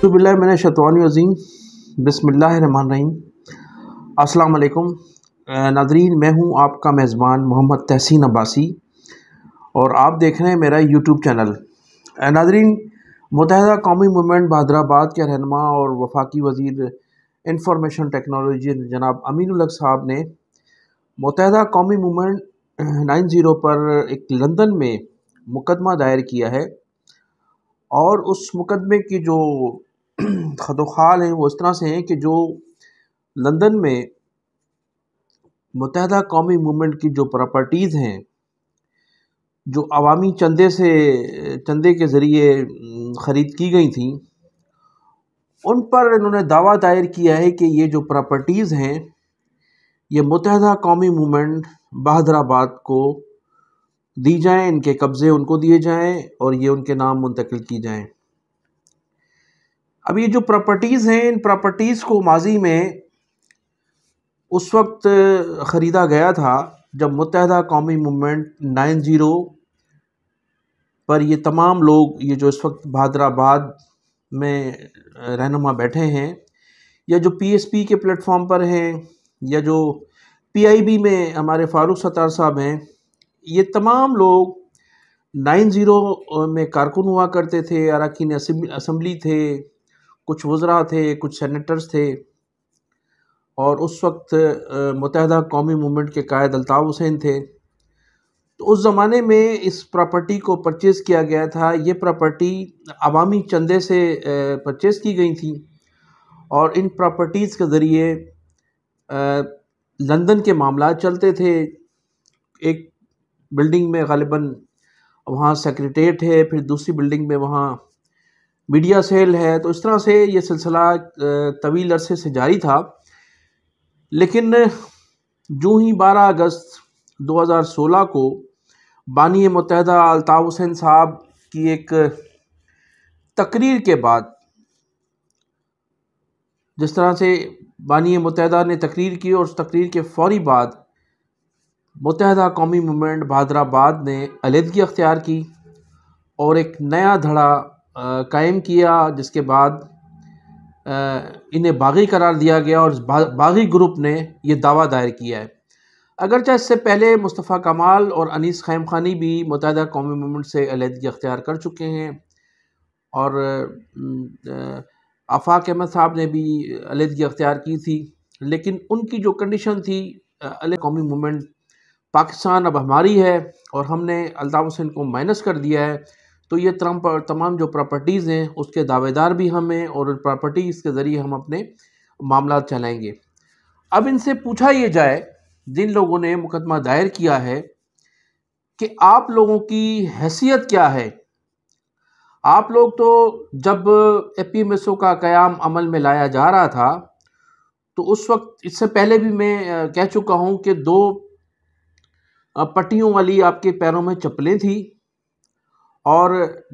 बिस्मिल्लाहिर्रहमानिर्रहीम। बिस्मिल्लाहिर्रहमानिर्रहीम। अस्सलाम वालेकुम नाज़रीन, मैं हूं आपका मेज़बान मोहम्मद तहसीन अब्बासी और आप देख रहे हैं मेरा यूट्यूब चैनल। नाज़रीन, मुत्तहिदा कौमी मूवमेंट बहादुराबाद के रहनुमा और वफाकी वज़ीर इंफॉर्मेशन टेक्नोलॉजी जनाब अमीनुल हक साहब ने मुत्तहिदा कौमी मूवमेंट 90 पर एक लंदन में मुकदमा दायर किया है और उस मुकदमे की जो खतोखाल हैं वो इस तरह से हैं कि जो लंदन में मुत्तहिदा कौमी मूवमेंट की जो प्रॉपर्टीज़ हैं, जो अवामी चंदे के ज़रिए ख़रीद की गई थी, उन पर इन्होंने दावा दायर किया है कि ये जो प्रॉपर्टीज़ हैं ये मुत्तहिदा कौमी मूवमेंट बहादुराबाद को दी जाएं, इनके कब्ज़े उनको दिए जाएं और ये उनके नाम मुंतकिल की जाएं। अब ये जो प्रॉपर्टीज़ हैं, इन प्रॉपर्टीज़ को माजी में उस वक्त ख़रीदा गया था जब मुत्तहिदा कौमी मूवमेंट 90 पर ये तमाम लोग, ये जो इस वक्त बहादुराबाद में रहनुमा बैठे हैं, या जो PSP के प्लेटफॉर्म पर हैं, या जो PIB में हमारे फ़ारूक सत्तार साहब हैं, ये तमाम लोग 90 में कारकुन हुआ करते थे, अरकान असम्बली थे, कुछ वज़रा थे, कुछ सेनेटर्स थे और उस वक्त मुत्तहिदा कौमी मूवमेंट के कायद अल्ताफ़ हुसैन थे। तो उस ज़माने में इस प्रॉपर्टी को परचेज़ किया गया था। ये प्रॉपर्टी अवामी चंदे से परचेज़ की गई थी और इन प्रॉपर्टीज़ के ज़रिए लंदन के मामला चलते थे। एक बिल्डिंग में ग़ालिबन वहाँ सेक्रेटेरिएट है, फिर दूसरी बिल्डिंग में वहाँ मीडिया सेल है। तो इस तरह से ये सिलसिला तवील अरसे से जारी था। लेकिन जो ही 12 अगस्त 2016 को बानी मुत्तहिदा अल्ताफ़ हुसैन साहब की एक तकरीर के बाद, जिस तरह से बानी मुत्तहिदा ने तकरीर की और उस तकरीर के फ़ौरी बाद मुत्तहिदा कौमी मूवमेंट बहादुराबाद ने अलहदगी अख्तियार की और एक नया धड़ा कायम किया, जिसके बाद इन्हें बागी करार दिया गया और इस बागी ग्रुप ने ये दावा दायर किया है। अगरचे इससे पहले मुस्तफ़ा कमाल और अनीस खैम खानी भी मुत्तहिदा कौमी मूवमेंट से अलहदगी अख्तियार कर चुके हैं और आफाक अहमद साहब ने भी अलहदगी अख्तियार की थी। लेकिन उनकी जो कंडीशन थी, कौमी मूवमेंट पाकिस्तान अब हमारी है और हमने अल्ताफ़ हुसैन को माइनस कर दिया है, तो ये तमाम जो प्रॉपर्टीज़ हैं उसके दावेदार भी हम हैं और प्रॉपर्टीज़ के ज़रिए हम अपने मामला चलाएँगे। अब इनसे पूछा ये जाए, जिन लोगों ने मुकदमा दायर किया है, कि आप लोगों की हैसियत क्या है। आप लोग तो जब APMSO का क़याम अमल में लाया जा रहा था, तो उस वक्त, इससे पहले भी मैं कह चुका हूँ कि 2 पट्टियों वाली आपके पैरों में चप्पलें थी और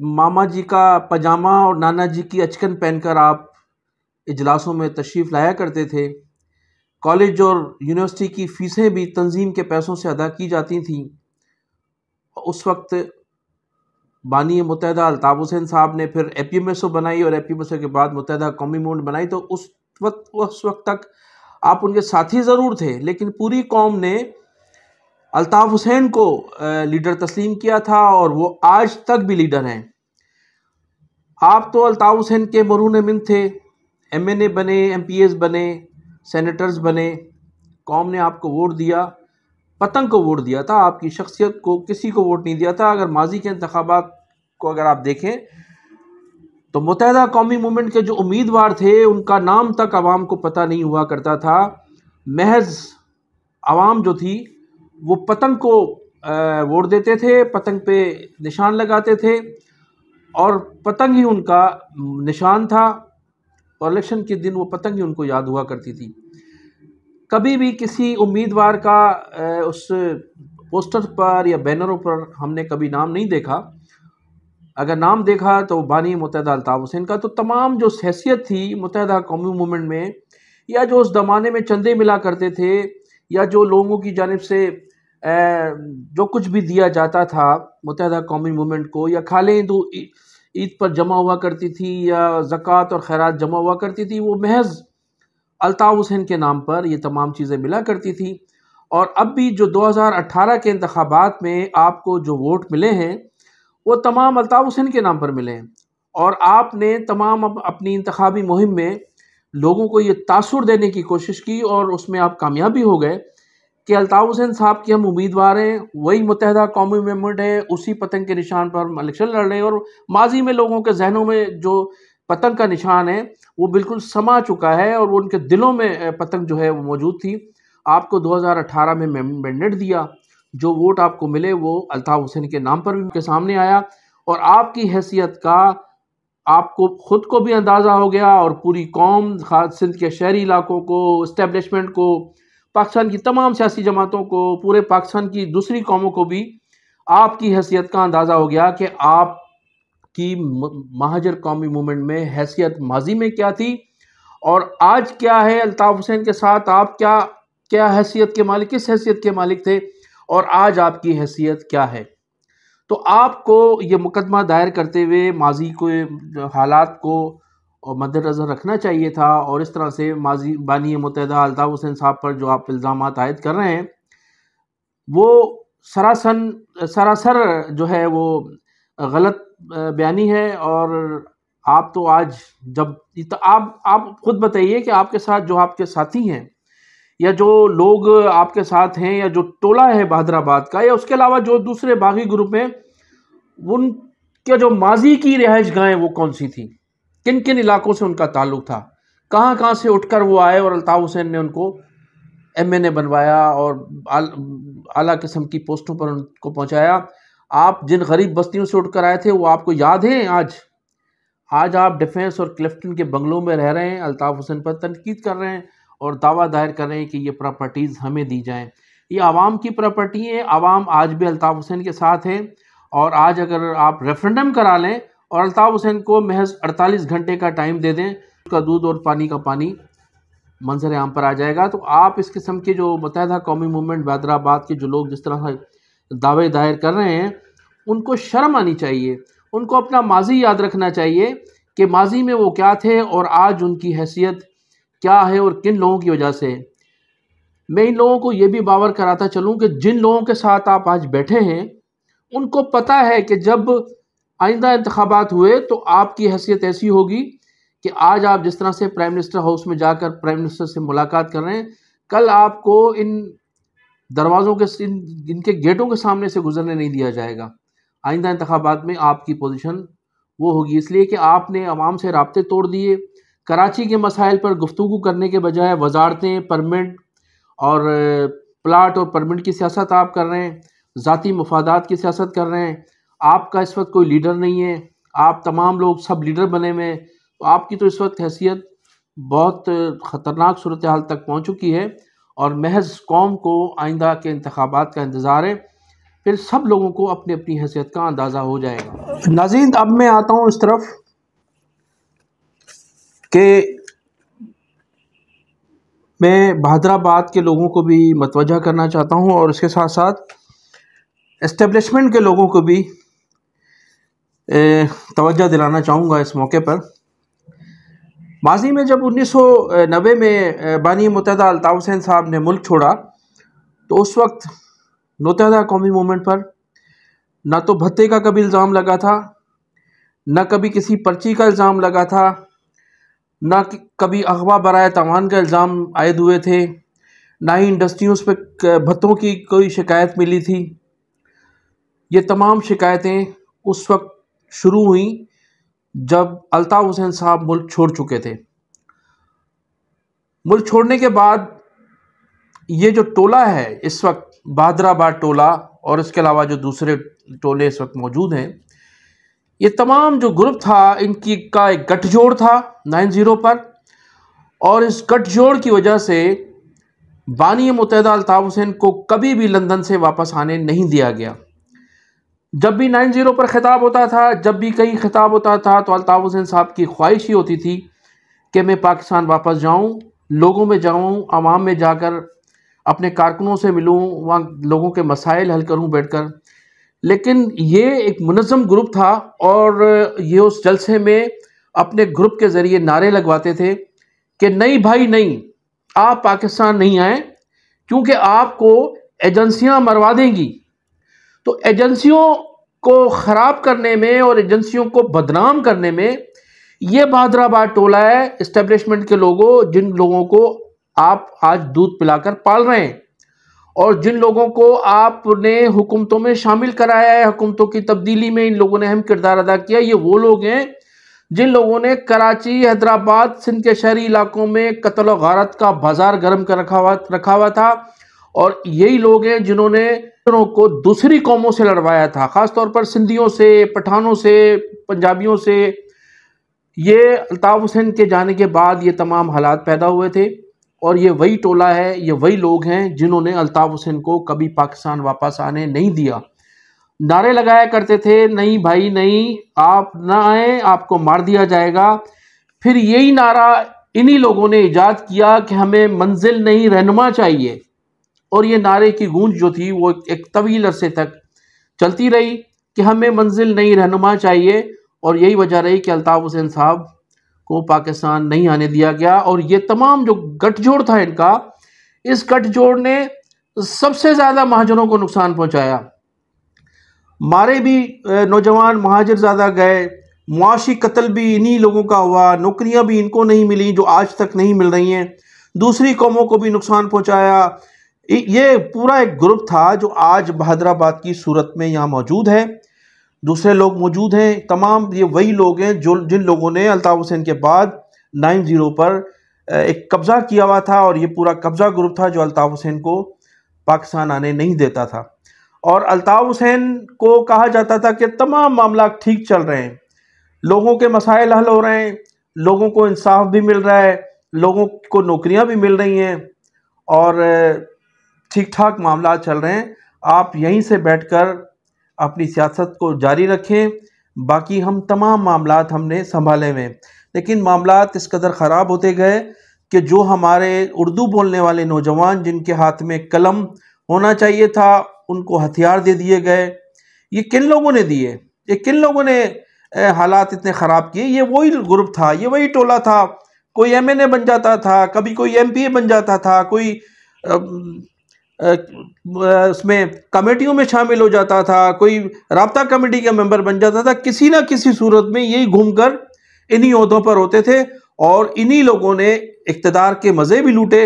मामा जी का पजामा और नाना जी की अचकन पहनकर आप इजलासों में तशरीफ़ लाया करते थे। कॉलेज और यूनिवर्सिटी की फ़ीसें भी तंजीम के पैसों से अदा की जाती थीं। उस वक्त बानी मुत्तहिदा अल्ताफ़ हुसैन साहब ने फिर APMSO बनाई और APMSO के बाद मुत्तहिदा कौमी मूवमेंट बनाई। तो उस वक्त तक आप उनके साथी ज़रूर थे, लेकिन पूरी कौम ने अल्ताफ़ हुसैन को लीडर तस्लीम किया था और वो आज तक भी लीडर हैं। आप तो अल्ताफ़ हुसैन के मरून मिन थे, MNA बने, MPs बने, सेनेटर्स बने, कौम ने आपको वोट दिया, पतंग को वोट दिया था, आपकी शख्सियत को किसी को वोट नहीं दिया था। अगर माजी के इंतखाबात को अगर आप देखें तो मुत्तहिदा कौमी मूवमेंट के जो उम्मीदवार थे उनका नाम तक आवाम को पता नहीं हुआ करता था। महज आवाम जो थी वो पतंग को वोट देते थे, पतंग पे निशान लगाते थे और पतंग ही उनका निशान था और इलेक्शन के दिन वो पतंग ही उनको याद हुआ करती थी। कभी भी किसी उम्मीदवार का उस पोस्टर पर या बैनरों पर हमने कभी नाम नहीं देखा। अगर नाम देखा तो बानी मुत्तहिदा अल्ताफ़ हुसैन का। तो तमाम जो हैसियत थी मुत्तहिदा कौमी मूवमेंट में, या जो उस ज़माने में चंदे मिला करते थे, या जो लोगों की जानिब से जो कुछ भी दिया जाता था मुत्तहिदा कौमी मूवमेंट को, या खाले ईद पर जमा हुआ करती थी या ज़कात और खैरात जमा हुआ करती थी, वो महज अल्ताफ़ हुसैन के नाम पर ये तमाम चीज़ें मिला करती थी। और अब भी जो 2018 के इंतखाबात में आपको जो वोट मिले हैं वो तमाम अल्ताफ़ हुसैन के नाम पर मिले हैं। और आपने तमाम अपनी इंतखाबी मुहिम में लोगों को ये तासुर देने की कोशिश की और उसमें आप कामयाब भी हो गए कि अल्ताफ़ हुसैन साहब के हम उम्मीदवार हैं, वही मुत्तहिदा कौमी मूवमेंट है, उसी पतंग के निशान पर हम इलेक्शन लड़ रहे हैं। और माजी में लोगों के जहनों में जो पतंग का निशान है वो बिल्कुल समा चुका है और वो उनके दिलों में पतंग जो है वो मौजूद थी। आपको 2018 में मैंडेट दिया, जो वोट आपको मिले वो अल्ताफ़ हुसैन के नाम पर भी के सामने आया और आपकी हैसियत का आपको ख़ुद को भी अंदाज़ा हो गया और पूरी कौम, ख़ास सिंध के शहरी इलाकों को, इस्टेब्लिशमेंट को, पाकिस्तान की तमाम सियासी जमातों को, पूरे पाकिस्तान की दूसरी कौमों को भी आपकी हैसियत का अंदाज़ा हो गया कि आपकी महाजर कौमी मूवमेंट में हैसियत माजी में क्या थी और आज क्या है। अल्ताफ़ हुसैन के साथ आप क्या हैसियत के मालिक, किस हैसियत के मालिक थे और आज आपकी हैसियत क्या है। तो आपको ये मुकदमा दायर करते हुए माजी के हालात को मद्देनज़र रखना चाहिए था और इस तरह से माजी बानी मुत्तहिदा अल्ताफ़ हुसैन साहब पर जो आप इल्ज़ामात आयद कर रहे हैं वो सरासर जो है वो गलत बयानी है। और आप तो आज जब आप खुद बताइए कि आपके साथ जो आपके साथी हैं या जो लोग आपके साथ हैं या जो टोला है बहादराबाद का या उसके अलावा जो दूसरे बागी ग्रुप हैं, उनके जो माजी की रिहाइश गाहें वो कौन सी थी, किन किन इलाकों से उनका ताल्लुक़ था, कहाँ कहाँ से उठकर वो आए और अल्ताफ़ हुसैन ने उनको MNA बनवाया और आला किस्म की पोस्टों पर उनको पहुँचाया। आप जिन गरीब बस्तियों से उठकर आए थे वो आपको याद है। आज आप डिफेंस और क्लिफ्टन के बंगलों में रह रहे हैं, अल्ताफ़ हुसैन पर तनकीद कर रहे हैं और दावा दायर कर रहे हैं कि ये प्रॉपर्टीज़ हमें दी जाएं। ये आवाम की प्रॉपर्टी है, आवाम आज भी अल्ताफ़ हुसैन के साथ है। और आज अगर आप रेफरेंडम करा लें और अल्ताफ़ हुसैन को महज 48 घंटे का टाइम दे दें, उसका दूध और पानी का पानी मंजर आम पर आ जाएगा। तो आप इस किस्म के जो मुत्तहिदा कौमी मूवमेंट बहादराबाद के जो लोग जिस तरह से दावे दायर कर रहे हैं उनको शर्म आनी चाहिए, उनको अपना माजी याद रखना चाहिए कि माजी में वो क्या थे और आज उनकी हैसियत क्या है और किन लोगों की वजह से। मैं इन लोगों को ये भी बावर कराता चलूँ कि जिन लोगों के साथ आप आज बैठे हैं उनको पता है कि जब आइंदा इंतखाबात हुए तो आपकी हैसियत ऐसी होगी कि आज आप जिस तरह से प्राइम मिनिस्टर हाउस में जाकर प्राइम मिनिस्टर से मुलाकात कर रहे हैं, कल आपको इन दरवाज़ों के इनके गेटों के सामने से गुजरने नहीं दिया जाएगा। आइंदा इंतखाबात में आपकी पोजीशन वो होगी, इसलिए कि आपने अवाम से राब्ते तोड़ दिए। कराची के मसाइल पर गुफ्तगू करने के बजाय वजारतें, परमिट और प्लाट और परमिट की सियासत आप कर रहे हैं, ज़ाती मफादात की सियासत कर रहे हैं। आपका इस वक्त कोई लीडर नहीं है, आप तमाम लोग सब लीडर बने हुए हैं। तो आपकी तो इस वक्त हैसियत बहुत ख़तरनाक सूरत हाल तक पहुँच चुकी है और महज कौम को आइंदा के इंतखाबात का इंतज़ार है, फिर सब लोगों को अपनी अपनी हैसियत का अंदाज़ा हो जाएगा। नाज़रीन, अब मैं आता हूँ इस तरफ कि मैं बहादराबाद के लोगों को भी मतवज्जा करना चाहता हूँ और इसके साथ साथ एस्टेब्लिशमेंट के लोगों को भी तवज्जो दिलाना चाहूँगा इस मौके पर। माजी में जब 1990 में बानी मुत्तहिदा अल्ताफ़ हुसैन साहब ने मुल्क छोड़ा तो उस वक्त मुत्तहिदा कौमी मूवमेंट पर ना तो भत्ते का कभी इल्ज़ाम लगा था, न कभी किसी पर्ची का इल्ज़ाम लगा था, ना कभी अगवा बराए तावान का इल्ज़ाम आयद हुए थे, ना ही इंडस्ट्रियों पर भत्तों की कोई शिकायत मिली थी। ये तमाम शिकायतें उस वक्त शुरू हुई जब अल्ताफ़ हुसैन साहब मुल्क छोड़ चुके थे। मुल्क छोड़ने के बाद ये जो टोला है इस वक्त बहादराबाद टोला और इसके अलावा जो दूसरे टोले इस वक्त मौजूद हैं, ये तमाम जो ग्रुप था इनकी का एक गठजोड़ था 90 पर और इस गठजोड़ की वजह से बानी मुत्तहिदा अल्ताफ़ हुसैन को कभी भी लंदन से वापस आने नहीं दिया गया। जब भी 90 पर ख़िताब होता था, जब भी कहीं ख़िताब होता था तो अल्ताफ़ हुसैन साहब की ख्वाहिश ही होती थी कि मैं पाकिस्तान वापस जाऊं, लोगों में जाऊं, आवाम में जाकर अपने कारकुनों से मिलूं, वहाँ लोगों के मसाइल हल करूं बैठकर। लेकिन ये एक मुनज़्ज़म ग्रुप था और ये उस जलसे में अपने ग्रुप के ज़रिए नारे लगवाते थे कि नहीं भाई नहीं, आप पाकिस्तान नहीं आए क्योंकि आपको एजेंसियां मरवा देंगी। तो एजेंसियों को ख़राब करने में और एजेंसियों को बदनाम करने में ये बहादुराबाद टोला है इस्टेब्लिशमेंट के लोगों, जिन लोगों को आप आज दूध पिलाकर पाल रहे हैं और जिन लोगों को आपने हुकूमतों में शामिल कराया है, हुकूमतों की तब्दीली में इन लोगों ने अहम किरदार अदा किया। ये वो लोग हैं जिन लोगों ने कराची, हैदराबाद, सिंध के शहरी इलाकों में कत्ल और गारत का बाजार गर्म कर रखा हुआ था और यही लोग हैं जिन्होंने को दूसरी कौमों से लड़वाया था, खासतौर पर सिंधियों से, पठानों से, पंजाबियों से। ये अल्ताफ़ हुसैन के जाने के बाद ये तमाम हालात पैदा हुए थे और ये वही टोला है, ये वही लोग हैं जिन्होंने अल्ताफ़ हुसैन को कभी पाकिस्तान वापस आने नहीं दिया। नारे लगाया करते थे, नहीं भाई नहीं, आप ना आए, आपको मार दिया जाएगा। फिर यही नारा इन्हीं लोगों ने ईजाद किया कि हमें मंजिल नहीं रहनुमा चाहिए, और ये नारे की गूंज जो थी वो एक तवील अरसे तक चलती रही कि हमें मंजिल नहीं रहनुमा चाहिए। और यही वजह रही कि अल्ताफ़ हुसैन साहब को पाकिस्तान नहीं आने दिया गया। और ये तमाम जो गठजोड़ था इनका, इस गठजोड़ ने सबसे ज़्यादा महाजरों को नुकसान पहुंचाया। मारे भी नौजवान महाजिर ज़्यादा गए, मुआशी कत्ल भी इन्हीं लोगों का हुआ, नौकरियां भी इनको नहीं मिली जो आज तक नहीं मिल रही हैं, दूसरी कौमों को भी नुकसान पहुंचाया। ये पूरा एक ग्रुप था जो आज बहादुराबाद की सूरत में यहाँ मौजूद है। दूसरे लोग मौजूद हैं, तमाम ये वही लोग हैं जो जिन लोगों ने अल्ताफ़ हुसैन के बाद 90 पर एक कब्ज़ा किया हुआ था और ये पूरा कब्ज़ा ग्रुप था जो अल्ताफ़ हुसैन को पाकिस्तान आने नहीं देता था। और अल्ताफ़ हुसैन को कहा जाता था कि तमाम मामला ठीक चल रहे हैं, लोगों के मसाइल हल हो रहे हैं, लोगों को इंसाफ भी मिल रहा है, लोगों को नौकरियां भी मिल रही हैं और ठीक ठाक मामला चल रहे हैं। आप यहीं से बैठकर अपनी सियासत को जारी रखें, बाकी हम तमाम मामलात हमने संभाले हुए। लेकिन मामलात इस कदर ख़राब होते गए कि जो हमारे उर्दू बोलने वाले नौजवान जिनके हाथ में कलम होना चाहिए था, उनको हथियार दे दिए गए। ये किन लोगों ने दिए? ये किन लोगों ने हालात इतने ख़राब किए? ये वही ग्रुप था, ये वही टोला था। कोई MNA बन जाता था, कभी कोई MPA बन जाता था, कोई उसमें कमेटियों में शामिल हो जाता था, कोई राब्ता कमेटी का मेंबर बन जाता था। किसी ना किसी सूरत में यही घूमकर इन्हीं ओहदों पर होते थे और इन्हीं लोगों ने इक़्तिदार के मज़े भी लूटे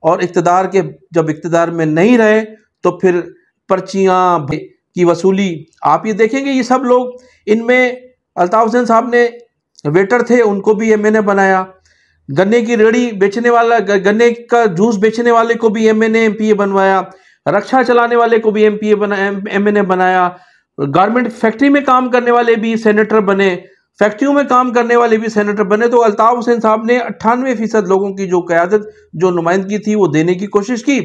और इक़्तिदार के जब इक़्तिदार में नहीं रहे तो फिर पर्चियाँ की वसूली। आप ये देखेंगे ये सब लोग, इनमें अल्ताफ़ हुसैन साहब ने वेटर थे, उनको भी MNA बनाया। गन्ने की रेड़ी बेचने वाला, गन्ने का जूस बेचने वाले को भी MNA MPA बनवाया। रक्षा चलाने वाले को भी MNA बनाया। गारमेंट फैक्ट्री में काम करने वाले भी सेनेटर बने, फैक्ट्रियों में काम करने वाले भी सेनेटर बने। तो अल्ताफ़ हुसैन साहब ने 98% लोगों की जो क़यादत, जो नुमाइंदगी थी, वो देने की कोशिश की।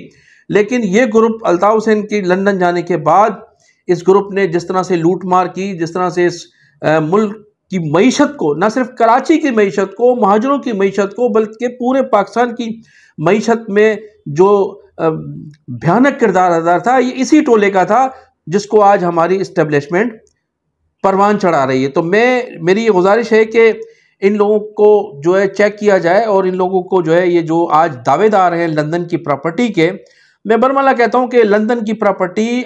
लेकिन ये ग्रुप अल्ताफ़ हुसैन की लंदन जाने के बाद इस ग्रुप ने जिस तरह से लूट मार की, जिस तरह से इस मुल्क की मईशत को, न सिर्फ कराची की मईशत को, महाजरों की मईशत को, बल्कि पूरे पाकिस्तान की मईशत में जो भयानक किरदार अदा था, ये इसी टोले का था जिसको आज हमारी इस्टेब्लिशमेंट परवान चढ़ा रही है। तो मेरी ये गुजारिश है कि इन लोगों को जो है चेक किया जाए और इन लोगों को जो है, ये जो आज दावेदार हैं लंदन की प्रॉपर्टी के, मैं बरमला कहता हूँ कि लंदन की प्रॉपर्टी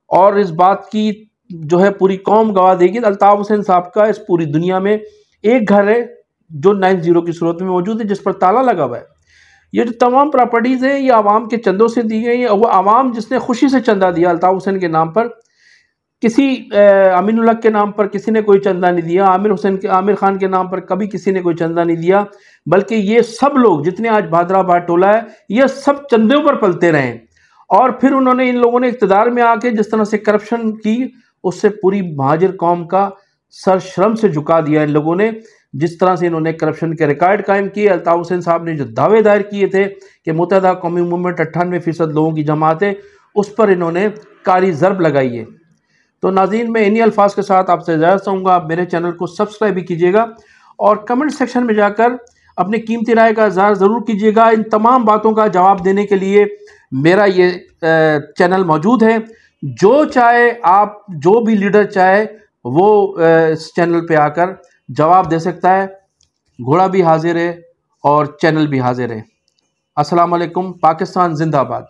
और इस बात की जो है पूरी कौम गवाह देगी। अल्ताफ़ हुसैन साहब का इस पूरी दुनिया में एक घर है जो 90 की सूरत में मौजूद है, जिस पर ताला लगा हुआ है। ये जो तमाम प्रॉपर्टीज़ हैं ये आवाम के चंदों से दी गई हैं। वो आवाम जिसने खुशी से चंदा दिया अल्ताफ़ हुसैन के नाम पर, किसी अमीनुल हक के नाम पर किसी ने कोई चंदा नहीं दिया, आमिर खान के नाम पर कभी किसी ने कोई चंदा नहीं दिया, बल्कि ये सब लोग जितने आज बहादुराबाद टोला है, ये सब चंदों पर पलते रहे। और फिर उन्होंने, इन लोगों ने इक़्तिदार में आके जिस तरह से करप्शन की, उससे पूरी महाजिर कौम का सर शर्म से झुका दिया इन लोगों ने। जिस तरह से इन्होंने करप्शन के रिकॉर्ड कायम किए, अल्ताफ़ हुसैन साहब ने जो दावे दायर किए थे कि मुत्तहदा कौमी मूवमेंट 98% लोगों की जमात है, उस पर इन्होंने कारी ज़रब लगाई है। तो नाज़रीन, मैं इन्हीं अल्फाज के साथ आपसे इजाज़त चाहूँगा। आप मेरे चैनल को सब्सक्राइब भी कीजिएगा और कमेंट सेक्शन में जाकर अपनी कीमती राय का इज़हार ज़रूर कीजिएगा। इन तमाम बातों का जवाब देने के लिए मेरा ये चैनल मौजूद है। जो चाहे आप, जो भी लीडर चाहे वो इस चैनल पे आकर जवाब दे सकता है। घोड़ा भी हाजिर है और चैनल भी हाजिर है। अस्सलाम वालेकुम। पाकिस्तान जिंदाबाद।